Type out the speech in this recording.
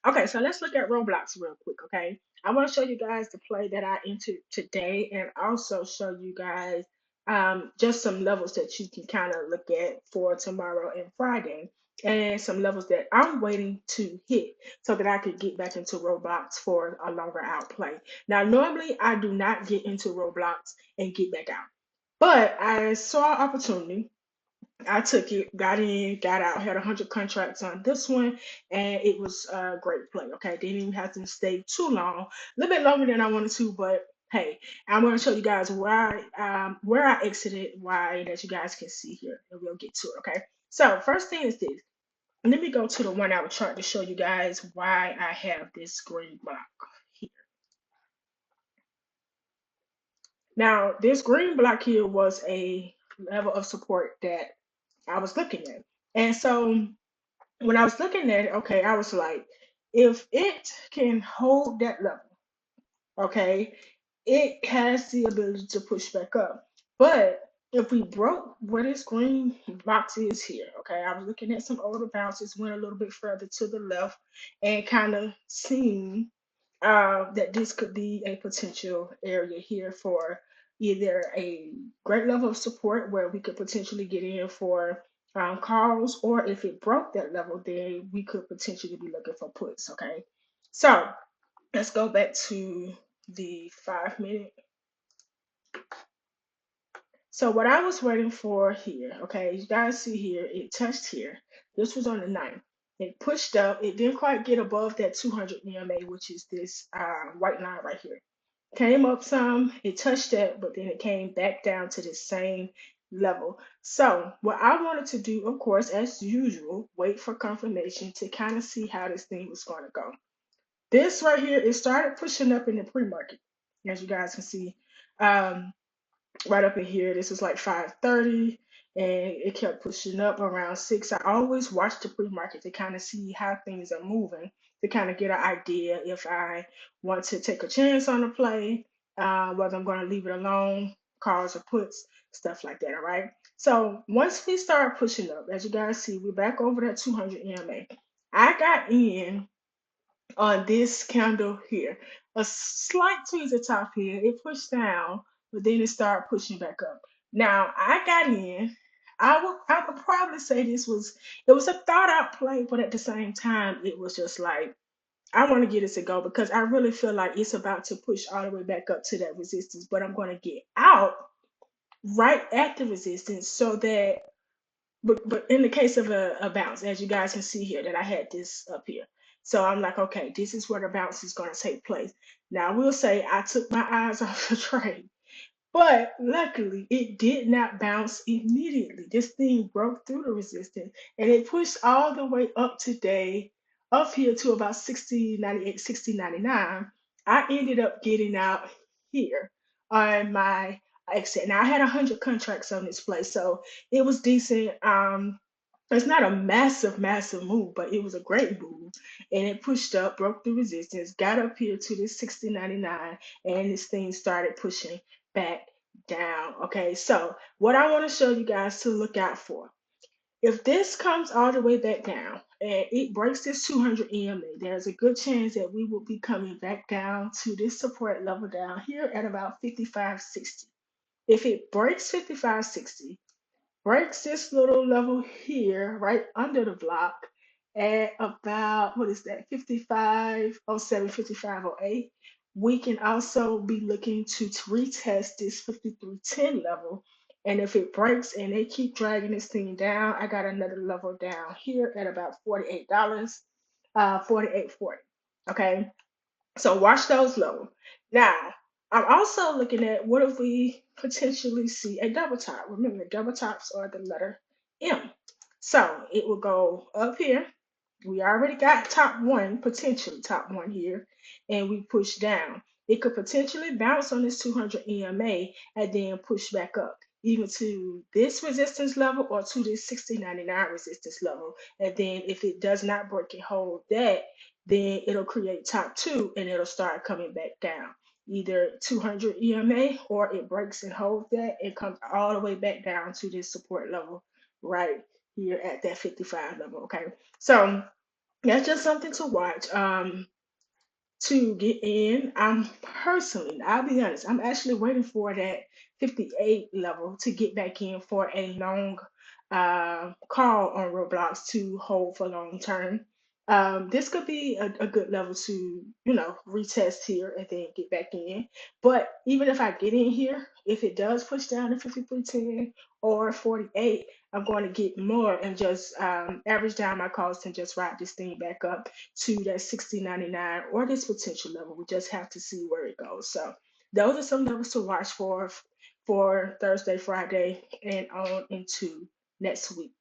Okay, so let's look at Roblox real quick, okay? I want to show you guys the play that I entered today and also show you guys just some levels that you can kind of look at for tomorrow and Friday and some levels that I'm waiting to hit so that I could get back into Roblox for a longer out play. Now, normally I do not get into Roblox and get back out, but I saw an opportunity. I took it, got in, got out, had 100 contracts on this one, and it was a great play. Okay, didn't even have to stay too long, a little bit longer than I wanted to, but hey, I'm going to show you guys where I exited, why, and as you guys can see here, and we'll get to it. Okay, so first thing is this. Let me go to the 1 hour chart to show you guys why I have this green block here. Now, this green block here was a level of support that I was looking at. And so when I was looking at it, okay, I was like, if it can hold that level, okay, it has the ability to push back up. But if we broke where this green box is here, okay, I was looking at some older bounces, went a little bit further to the left, and kind of seen that this could be a potential area here for either a great level of support where we could potentially get in for calls, or if it broke that level, then we could potentially be looking for puts. Okay, so let's go back to the 5 minute. So what I was waiting for here, okay, you guys see here, it touched here. This was on the ninth. It pushed up. It didn't quite get above that 200 EMA, which is this white line right here. Came up some, it touched that, but then it came back down to the same level. So what I wanted to do, of course, as usual, wait for confirmation to kind of see how this thing was going to go. This right here, it started pushing up in the pre-market, as you guys can see. Um, right up in here. This is like 5:30, and it kept pushing up around 6. I always watch the pre-market to kind of see how things are moving, to kind of get an idea if I want to take a chance on the play, whether I'm going to leave it alone, calls or puts, stuff like that. All right. So once we start pushing up, as you guys see, we're back over that 200 EMA. I got in on this candle here. A slight tweeze at top here. It pushed down, but then it started pushing back up. Now I got in. I would probably say it was a thought out play, but at the same time, it was just like I want to get it to go because I really feel like it's about to push all the way back up to that resistance. But I'm going to get out right at the resistance so that but in the case of a bounce, as you guys can see here, that I had this up here. So I'm like, okay, this is where the bounce is going to take place. Now, I will say I took my eyes off the trade, but luckily it did not bounce immediately. This thing broke through the resistance and it pushed all the way up today, up here to about 60.98, 60.99. I ended up getting out here on my exit. Now I had 100 contracts on this place, so it was decent. It's not a massive move, but it was a great move. And it pushed up, broke the resistance, got up here to this 60.99, and this thing started pushing back down. Okay, so what I want to show you guys to look out for. If this comes all the way back down and it breaks this 200 EMA, there's a good chance that we will be coming back down to this support level down here at about 55.60. If it breaks 55.60, breaks this little level here right under the block at about what is that 5507 5508, we can also be looking to retest this 5310 level, and if it breaks and they keep dragging this thing down, I got another level down here at about $48, 48.40. Okay, so watch those low. Now, I'm also looking at what if we potentially see a double top. Remember, double tops are the letter M. So it will go up here. We already got top one, potentially top one here, and we push down. It could potentially bounce on this 200 EMA and then push back up, either to this resistance level or to this 60.99 resistance level. And then if it does not break and hold that, then it'll create top two and it'll start coming back down. Either 200 EMA or it breaks and holds that and comes all the way back down to this support level right here at that 55 level. Okay. So That's just something to watch. To get in. I'm personally, I'll be honest, I'm actually waiting for that 58 level to get back in for a long call on Roblox to hold for long term. This could be a good level to, retest here and then get back in. But even if I get in here, if it does push down to 5310 or 48, I'm going to get more and just average down my cost and just ride this thing back up to that 60.99 or this potential level. We just have to see where it goes. So those are some levels to watch for Thursday, Friday, and on into next week.